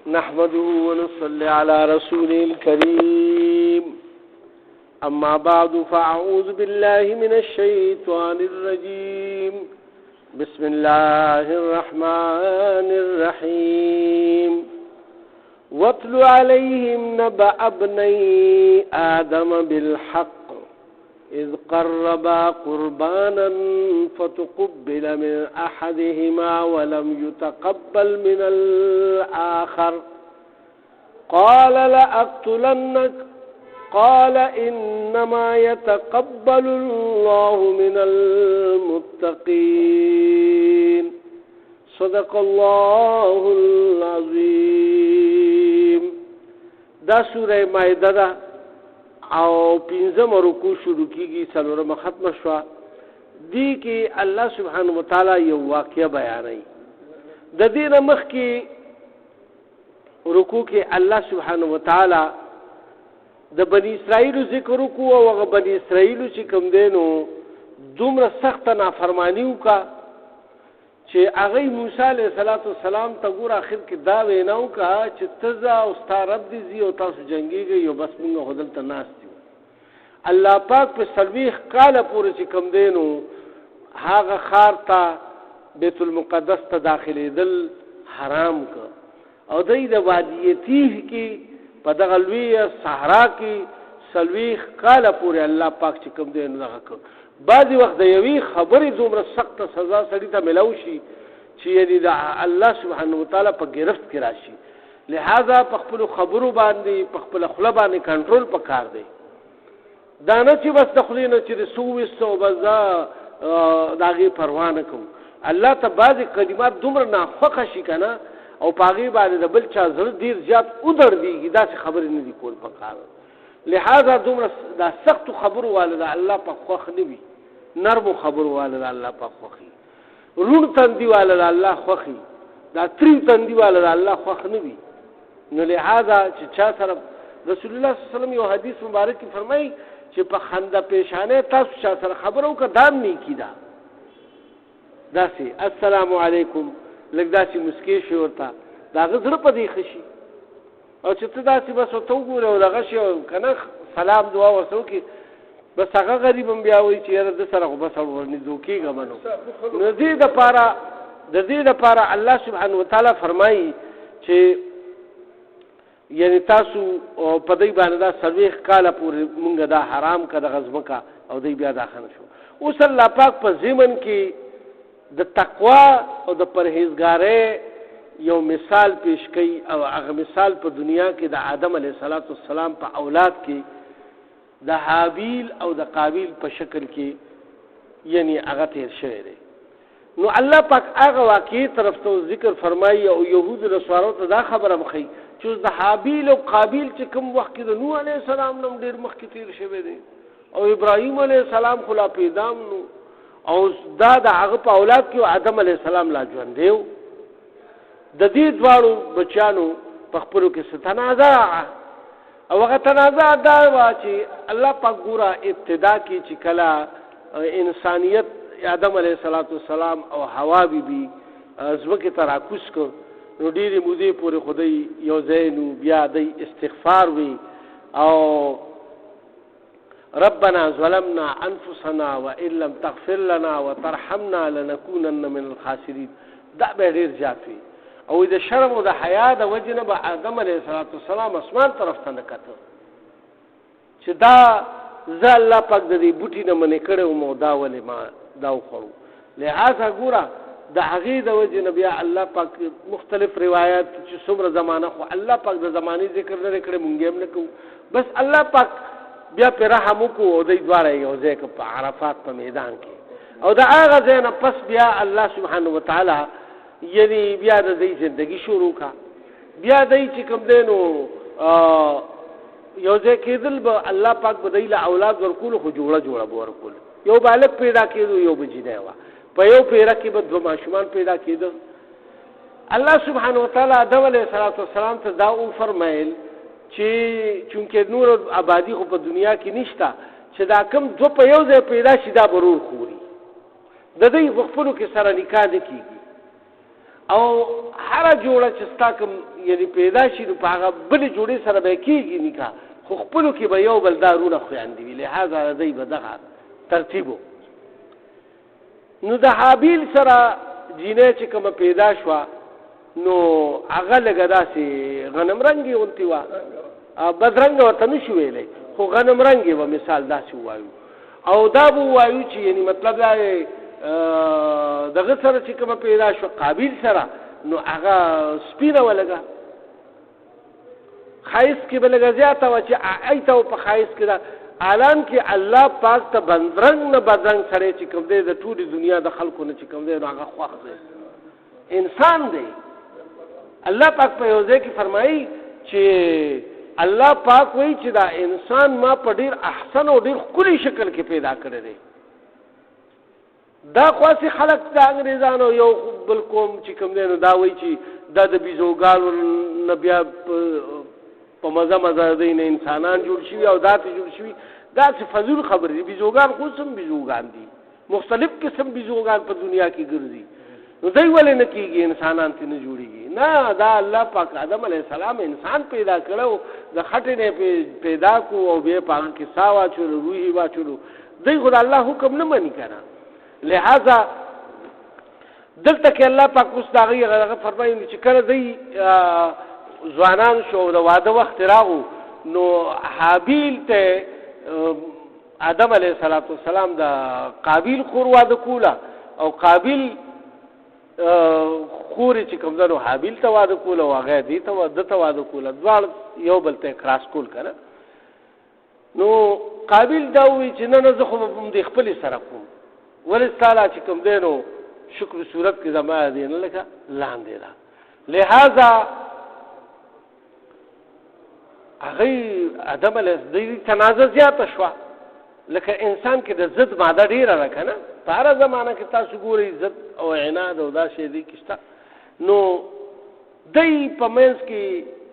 نحمده ونصلي على رسوله الكريم أما بعد فأعوذ بالله من الشيطان الرجيم بسم الله الرحمن الرحيم واتل عليهم نبأ ابني آدم بالحق إذ قربا قربانا فتقبل من أحدهما ولم يتقبل من الآخر قال لأقتلنك قال إنما يتقبل الله من المتقين صدق الله العظيم. دا سورة مائدة او پنځم رکوع شروع کیږي څلورمه ختم شو. دی کې الله سبحانه وتعالى یو واقعه بیانوي. د دې مخ کې رکوع کې الله سبحانه وتعالى د بنی اسرائیل ذکر وکړو او هغه بنی اسرائیل چې کوم دینو دومره سخت نافرمانی وکړه چې هغه موسی علیه السلام ته ګور اخر کې دا وینا وکړه چې تزا او ستارب دي زی او تاسو جنگيږي یو بس موږ هدل ته ناس دي. الله پاک په سلويخ کاله پورې چې کوم دینو هغه خار ته بیت المقدس ته داخلي دل حرام کړ او دای د وادی تیه کې په دغه لوی صحرا کې سلويخ کاله پورې الله پاک چې کوم دینو دغه کړ. بعضی وخت د یوې خبرې دومره سخت سزا سړي ته ملو شي چې یعنی د الله سبحانه وتعالی په گرفت کې راشي. لہذا په خپل خبرو باندې په خپل خپل باندې کنټرول پکار دی. دا نه چې بس د خپل نه چې سوويستو بس داغي پروا نه کوم. الله ته بعضی کلمات دومره ناخوښه شي کنه او پاغي باندې د بل چا زړه ډیر زیات ودر دیږي دا څه خبرې نه دی کول پکار. لہذا دومره دا سخت خبرو والده الله په خوخ نه وي، نرم خبرو والده الله په خوخي، رون تندي والده الله خوخي، دا تریو تندي والده الله خوخ نه وي. نو لہذا چې چا سره رسول الله صلی الله علیه وسلم یو حدیث مبارک کې فرمایي چې په خنده پیشانه تاسو چا سره خبرو کا دام نه کیدا داسې السلام علیکم لږ داسې مسکی شي ورته دا غزر په دی خشي او چې ته داسې بس ورته وګوره او دغه شي کنه سلام دعا ورسو کې بس هغه غریب هم بیا وایي چې یاره د سره خو بس ورنږدې کېږه منو. نو د دې دپاره الله سبحانه وتعالی فرمایي چې یعنی تاسو په دې باندې دا څلوېښت کاله پورې مونږ دا حرام که دغه ځمکه او دی بیا داخله شو. اوس الله پاک په ضمن کې د تقوا او د پرهیزګارۍ یو مثال پیش کړي او هغه مثال په دنیا کې د آدم علیه السلام په اولاد کې د حابیل او د قابیل په شکل کې یعنی هغه تیر شوی دی. نو الله پاک هغه واقعي طرف ته ذکر فرمایي او یهود رسوارو ته دا خبره مخی چې د حابیل او قابیل چې کوم وخت کې د نوح علیه السلام نوم ډېر مخکې تیر شوی دی او ابراهیم علیه السلام خو لا پیدام نو او دا د هغه په اولاد کې آدم علیه السلام لا ژوند دی. د دې دواړو بچانو په خپلو کې څه تنازع او هغه تنازع دا وه چې الله پاک ګوره ابتدا کې چې کله انسانیت آدم علیه السلام او حوا بیبي ځمکې ته راکوز کړ نو ډېرې مودې پورې خدای یو ځای نو بیا دی استغفار وي او ربنا ظلمنا انفسنا وان لم تغفر لنا وترحمنا لنكونن من الخاسرين. دا به ډېر زیات وي او د شرم او د حیا د وجې نه به آدم علیه السلام اسمان طرف ته نه کته چې دا زه الله پاک د دې بوټي نه منې کړی وم او دا ولې ما دا وخوړو. لہذا ګوره د هغې د وجې نه بیا الله پاک مختلف روایات چې څومره زمانه خو الله پاک د زمانې ذکر نه دی کړی مونږ هم نه کوو بس الله پاک بیا پې رحم وکړو او دوی دواړه یو ځای کړه په عرفات په میدان کې او د هغه ځای نه پس بیا الله سبحانه وتعالی یعنی بیا د دې زندگی شروع کا بیا دای چې کوم دینو یو ځای کېدل به الله پاک به دای له اولاد ورکول خو جوړه به ورکول یو بالغ پیدا کېدو یو بجینه وا په یو پیرا کې به دوه ماشومان پیدا کېدل. الله سبحانه وتعالی آدم علیه السلام ته دا فرمایل چې چونکه نور آبادی خو په دنیا کې نشته چې دا کم دو په یو ځای پیدا شي دا برور خوري د دې خپلو کې سره نکاح نه کیږي او هر جوړه چې ستا کوم یعنی پیدا شي نو په هغه بلې جوړې سره به کېږي نکاح، خو خپلو کې به یو بل دارونه خویندې وي، لهذا دی به دغه ترتیب و. نو د حابیل سره جینۍ چې کومه پیدا شوه نو هغه لږه داسې غنم رنګې غوندې وه، بدرنګه ورته نه شو ویلی، خو غنم رنګې به مثال داسې ووایو. او دا به ووایو چې یعنی مطلب دا دغه سره چې کومه پیدا شوه قابیل سره نو هغه سپینه ولګه، ښایست کې به لږه زیاته وه چې ایته و په ښایست کې ده. حالان کې الله پاک ته بدرنګ نه بدرنګ سړی چې کوم دی د ټولې دنیا د خلکو نه چې کوم دی نو هغه خوښ دی، انسان دی. الله پاک په یو ځای کې فرمایي چې الله پاک وایي چې دا انسان ما په ډېر احسن او ډېر ښکلي شکل کې پیدا کړی دی. دا خاصې خلک د انګریزانو یو بل قوم چې کوم دی نو دا وایي چې دا د بیزوګانو نه بیا په مزه مزه دی نه انسانان جوړ شوي او داسې جوړ شوي، داسې فضول خبرې دي. بیزوګان خو سم بیزوګان دي، مختلف قسم بیزوګان په دنیا کې ګرځي، نو دی ولې نه کېږي انسانان ته نه جوړېږي؟ نه، دا الله پاک آدم علیه السلام انسان پیدا کړو، د خټې نه پیدا کو او بیا په هغه کې ساه واچولو، روحي واچولو. دی خو د الله حکم نه مني که نه. لہذا دلته کې الله پاک اوس د هغې فرمایي چې کله دی ځوانان شو او د واده وخت راغو نو حابیل ته آدم علیه السلام د قابیل خور واده کوله او قابیل خورې چې کوم ده نو حابیل ته واده کوله او هغه ده ته واده کوله، دواړه یو بل ته کراس کول که نه. نو قابیل دا ووایي چې نه زه خو به همدې خپلې سره کوم، ولې ستا لا چې کوم دی نو شکر صورت کې زما دی نه لکه لاندې ده. لہذا هغه آدم علیه السلام تنازع زیاته شوه، لکه انسان کې د ضد ماده ډېره ده که نه. په هره زمانه کې تاسو ګورئ ضد او عناد او دا شی دی کې شته. نو دی په منځ کې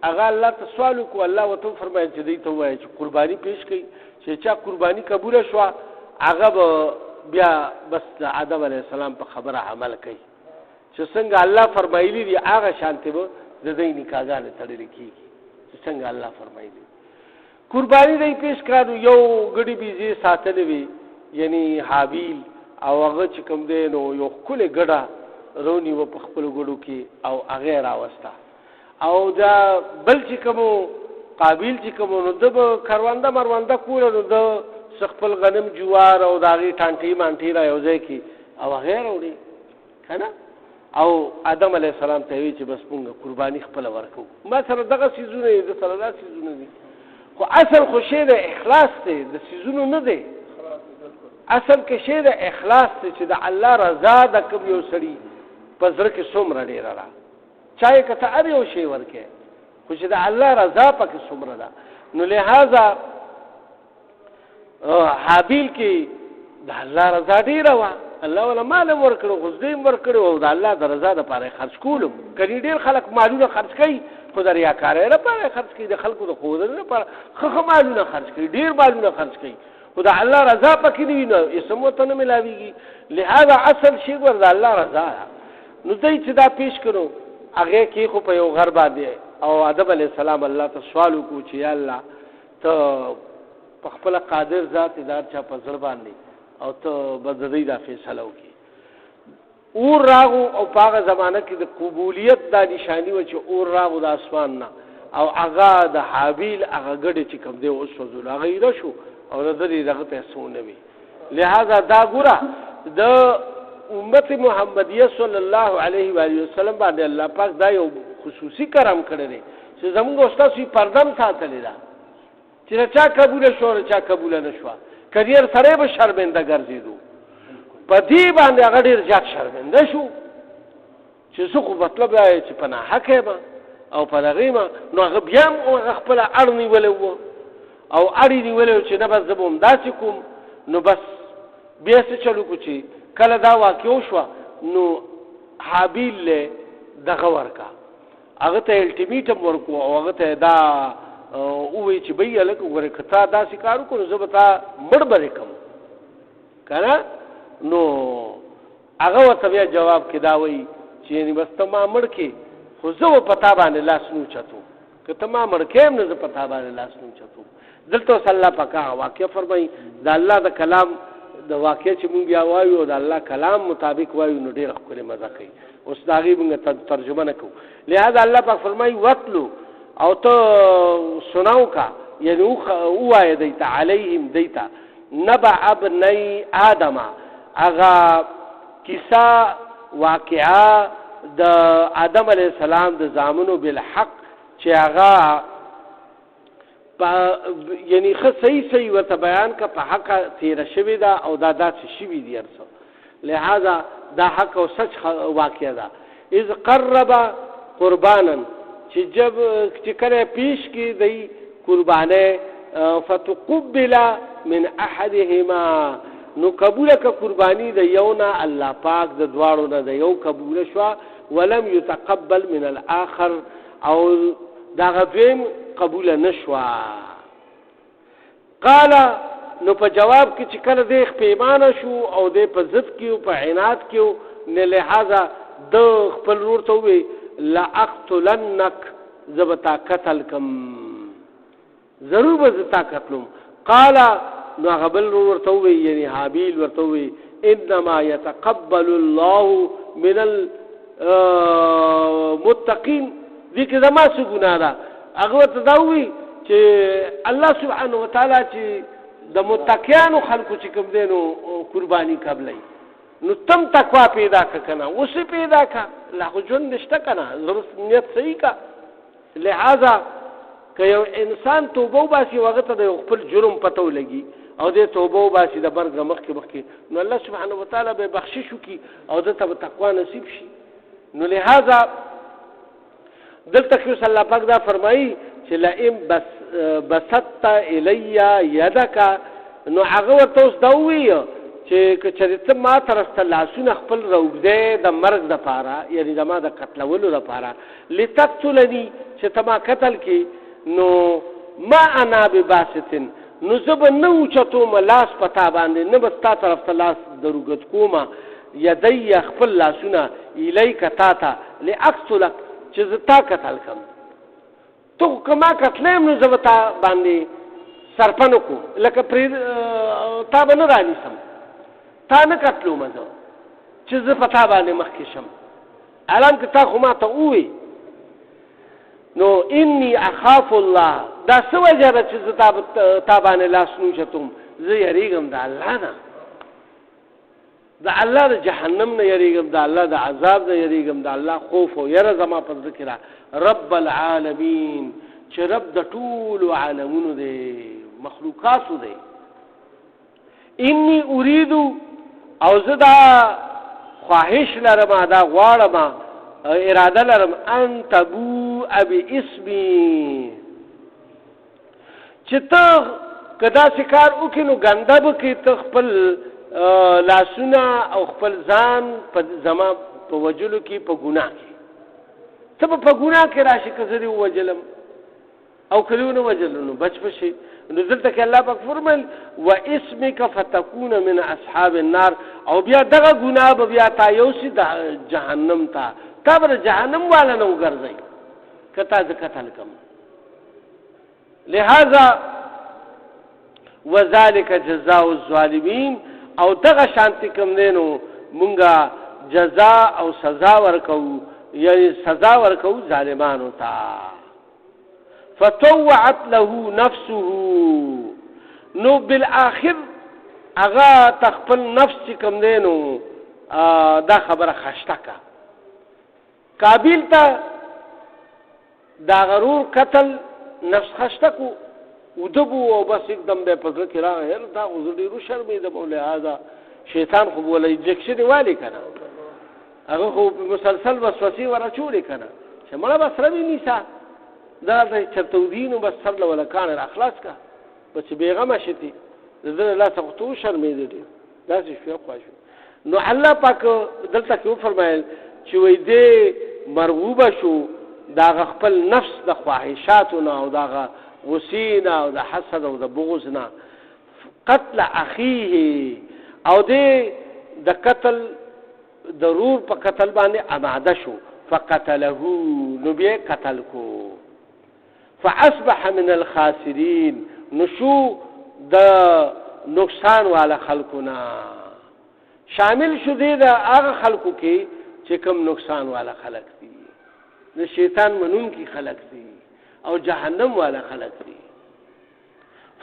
هغه الله ته سوال وکړو، الله ورته وفرمایل چې دی ته ووایه چې قرباني پیش کړي، چې چا قرباني قبوله شوه هغه به بیا بس د آدم علیه السلام په خبره عمل کوي، چې څنګه الله فرمایلی دي هغه شانتې به د دوی نکاحګانې تړلې کېږي چې څنګه الله فرمایلی. قرباني دی پیش کړه، یو ګډې بیزې ساتلې وي یعنی حابیل، او هغه چې کوم دی نو یو ښکلې ګډه رونیوه په خپلو ګډو کې او هغه یې راوسته. او دا بل چې کومو قابیل چې کومو نو ده به کرونده مرونده کوله، نو ده خپل غنم جوار او د هغې ټانټې مانټې را یو ځای کړي او هغه یې راوړي که نه. او آدم علیه السلام ته وایي چې بس مونږ قرباني خپله ورکوو، ما سره دغه څیزونه دي، د سره دا څیزونه دي، خو اصل خو شی د اخلاص دی، د څیزونو نه دی. اصل کې شی د اخلاص دی چې د الله رضا د کوم یو سړي په زړه کې څومره ډېره ده. چا یې که ته هر یو شی ورکې، خو چې د الله رضا پکې څومره ده. نو لہذا حابیل کې د الله رضا ډېره وه، الله ولا مال هم ورکړو، غزدې هم ورکړو او د الله د رضا دپاره یې خرڅ کولو. کنې ډېر خلک مالونه خرڅ کوي خو د ریاکارۍ لپاره یې خرڅ کوي، د خلکو د ښودنې لپاره ښه مالونه خرڅ کوي، ډېر مالونه خرڅ کوي، خو د الله رضا پکې نه وي نو اسم ورته نه ملاوېږي. لہذا اصل شی ګور د الله رضا ده. نو دی چې دا پیش کړو هغې کې خو په یو غر باندې او آدم علیه السلام الله ته سوال وکړو چې یا الله ته په خپله قادر ذات دار چا په زړه باندې او ته به د دوی دا فیصله وکړي. اور راغو او په هغه زمانه کې د قبولیت دا نشاني وه چې اور راغو د اسمان نه او هغه د حابیل هغه ګډې چې کوم دی وسوځولو، هغه ایره شو او د دې دغه ته څه ونه وي. لہذا دا ګوره د امت محمدیه صلی الله علیه و آله وسلم باندې الله پاک دا یو خصوصي کرم کړی دی چې زموږ استاد یې پردم ساتلی ده چې چا قبوله شو چا قبوله نه شوه، کریر سره به شرمنده ګرځېدو. په دې باندې هغه ډېر زیات شرمنده شو چې زه خو مطلب دا چې په ناحقه یم او په دغې یم. نو هغه بیا هم هغه خپله اړ نیولی و او اړ یې نیولی و چې نه بس زه به همداسې کوم. نو بس بیا څه چل وکړو چې کله دا واقع وشوه نو حابیل له دغه ورکه هغه ته الټیمیټم ورکړو او هغه ته دا ووایي چې بهی هلکه وګورې که تا داسې کار وکړو نو زه به تا مړ به دې کړم که نه. نو هغه ورته بیا جواب کې دا وایي چې یعنی بس ته ما مړ کې خو زه به پتا باندې لاس نو چتو که ته ما مړ کې هم نه زه پتا باندې لاس نو چتو دلته صلی الله پاکه واقع فرمایي د الله د کلام د واقع چې مونږ بیا وایو او د الله کلام مطابق وایو نو ډېر ښکلی مزه کوي اوس د هغې مونږ ترجمه نه کوو لہذا الله پاک فرمایي وتلو او ته سناو کا یعنی ووایه دیته علیهم دیته نبع ابنی آدم هغه کیسه واقعه د آدم علیه السلام د زامنو بالحق چې هغه یعنی صحیح ورته بیان کا په حق تیره شوې ده او دا داسې شوي دي هر څه لہذا دا حق او سچ واقعه ده اذ قرب قربانا چې کله پیش کی دی قربانه فتقبل من احدهما نو قبول کا قربانی د یونا الله پاک د دواړو نه د یو قبول شو ولم يتقبل من الاخر او دا غویم قبول نشوا قال نو په جواب کې چې کله د پیمانه شو او د په ضد کې او په عناد کې نه لہذا د خپل ورور ته وی لا اقتلنك زبتا قتل کم ضرور به زتا قتلم قال نو غبل ورته وی یعنی حابیل ورته وی انما يتقبل الله من المتقين دې کې زما څه ګناه ده هغه ته دا وی چې الله سبحانه وتعالى چې د متقینو خلکو چې کوم دینو قرباني قبلای نو تم تقوا پیدا کنه اوس پیدا کا لا جون نشته کنه ضرورت نیت صحیح کا لہذا که یو انسان توبه وباسي وغه ته د خپل جرم پته ولګي او د توبه وباسي د برګ مخکې نو الله سبحانه وتعالى به بخشش وکي او د تقوا نصیب شي نو لہذا دلته کې صلی الله پاک دا فرمایي چې لئن بسطت الی یدک نو هغه ورته اوس دا ووایي چې که چېرته ما ترسته لاسونه خپل راوږدی د مرګ دپاره یعنې زما د قتلولو دپاره لتقتلني چې ته ما قتل کړي نو ما انا بباسطن نو زه به نه اوچتوم لاس په تا باندې نه به ستا طرف ته لاس دروږد کومه یدی خپل لاسونه الیک تا ته لاقتلک چې زه تا قتل کړم ته خو که ما قتلیم نو زه به تا باندې سرپه نه کوم لکه تا به نه رانیسم تا نه قتلومه زه چې زه په تا باندې مخکې شم الان که تا خو ما ته ووایي نو انی اخاف الله دا څه وجه ده چې زه تا باندې لاس نوچتم زه یریږم د الله نه د الله د جهنم نه یریږم د الله د عذاب نه یریږم د الله خوف او یره زما په ذکر رب العالمین چې رب د ټولو عالمونو دی مخلوقاتو دی انی اريد او زه دا خواهش لرم دا غواړم اراده لرم ان تبوء باسمي چې ته که داسې کار وکړې نو ګنده به کړې ته خپل لاسونه او خپل ځان په زما په وجلو کې په ګناه کې ته به په ګناه کې راشي که زه دې ووجلم او که دې ونه وجلو نو بچ به شي نو دلته کې الله پاک فرمایل و اسمک فتكون من اصحاب النار او بیا دغه ګناه به بیا تا یوسي د جهنم ته تا به جهنم والا نه وګرځئ که تا زه قتل کړم لہذا وذلك جزاء الظالمین او دغه شانتی کوم دی نو مونږه جزا او سزا ورکو یعنی سزا ورکو ظالمانو ته فطوعت له نفسه نو بالآخر اغا تخپل نفس کوم دی نو دا خبره خشته کا قابل ته دا غرور قتل نفس خشته کو ودبو او بس एकदम به پزړه کې راغی دا غوړي ډیرو شرمېده په لحاظه شیطان خو ولې انجکشن والی کنه هغه خو مسلسل وسوسې ورچولې کنه چې مړه بس روي نیسا دا د چرتودینو بس سر ولا کان اخلاص کا بس بیغمه شتي زه لا تخطو شرمېده دي دا څه شو خوښ نو الله پاک دلته کې فرمایل چې وې دې مرغوبه شو دا خپل نفس د خواهشاتو او دا غسینا او د حسد او د بغض نه قتل اخیه او د قتل ضرور په قتل باندې آماده شو فقتله نو بیا قتل کو فاصبح من الخاسرین نشو د نقصان والا خلقنا شامل شو دی د هغه خلقو کې چې کوم نقصان والا خلق دي د شیطان منون کی خلق دي او جهنم والا خلق دي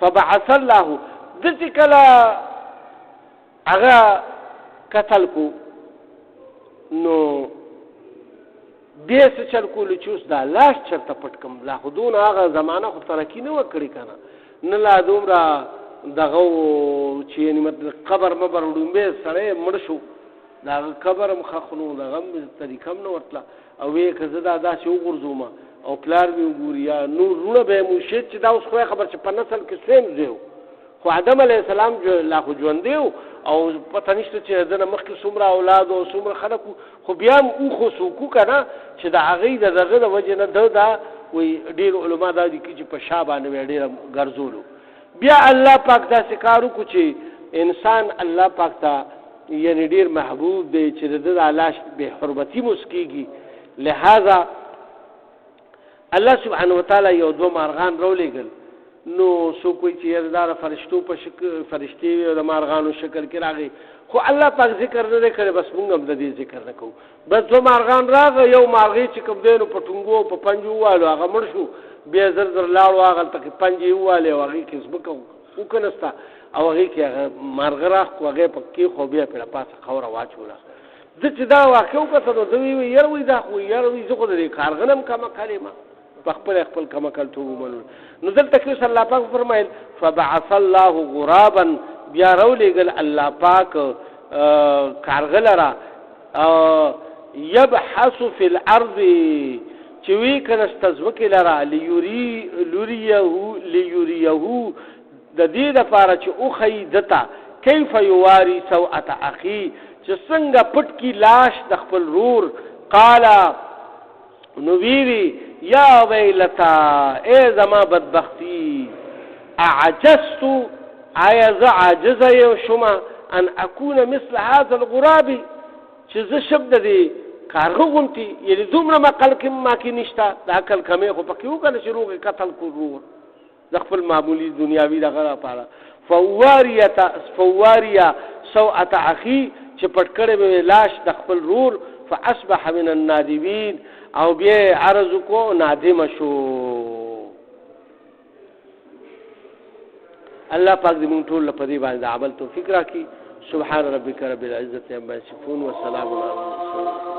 فبعث الله د کلا هغه قتل کو نو بیا څه چل کول چې اوس دا لاش چرته پټ کم لا خودون هغه زمانہ خو ترقی نه وکړي کنه نه لا دومره دغه چې یعنی مطلب قبر مبر وډمبه سړی مړ شو دا قبر مخخنو دغه طریقه نه ورتله او وې کزه دا داسې وګرځوم او پلار می وګوریا نور رونه به مو شي چې دا اوس خو خبر چې په نسل کې سیم دیو خو آدم علیه السلام جو لا خو ژوند دیو او پته نشته چې دنه مخکې څومره اولاد او څومره خلک خو بیا او خو سوکو کنه چې د هغه دغه د وجه نه دا وی ډیر علما دا دي چې په شابانه ډیر ګرځولو بیا الله پاک دا سکارو کو چې انسان الله پاک ته یعنی ډیر محبوب دی چې د الله به حرمتي مسکیږي لہذا الله سبحانه وتعالى یو دو مارغان رولېګل نو سو کوئی چې یردار فرشتو په شکل فرشتي او د مارغانو شکل کې راغی خو الله پاک ذکر نه کړي بس موږ هم د دې ذکر نه کوو بس دو مارغان راغی یو مارغی چې کوم دینو په ټنګو په پنجو والو هغه مړ شو بیا زر زر لاړو هغه ته پنجي واله او هغه کې سبق وکنستا او هغه کې مارغ راخ هغه په کې خو بیا په پاسه خوره واچوله د چې دا واقع وکړه نو دوی یروي دا خو یروي زه خو د کارغنم کما کلمه خپل کما کل تو ومنو نو دلته کې صلی الله پاک فرمایل فبعث الله غرابا بیا رولېګل الله پاک کارغلرا يبحث في الارض چې وی کنه استزوک لرا لیوریه د دې لپاره چې او خیدتا کیف یواری سوءه اخی چې څنګه پټ کی لاش د خپل رور قال نویری یا ویلتا اے زما بدبختی اعجزت آیا ز عاجز یو شما ان اكون مثل هذا الغراب چې ز شبد دی کارغه غونتی یعنی دومره مقل کې ما کې نشتا دا کل کمه خو پکې وکړه چې روغ قتل کړو د خپل معمولی دنیاوی دغه لپاره فواریا سوءه اخی چې پټ کړي به لاش د خپل رور فاصبح من النادمين او بیا عرض کو نادم شو الله پاک دې مونږ ټول په دې باندې عمل توفیق راکړي سبحان ربک رب العزة عما یصفون وسلام علی المرسلین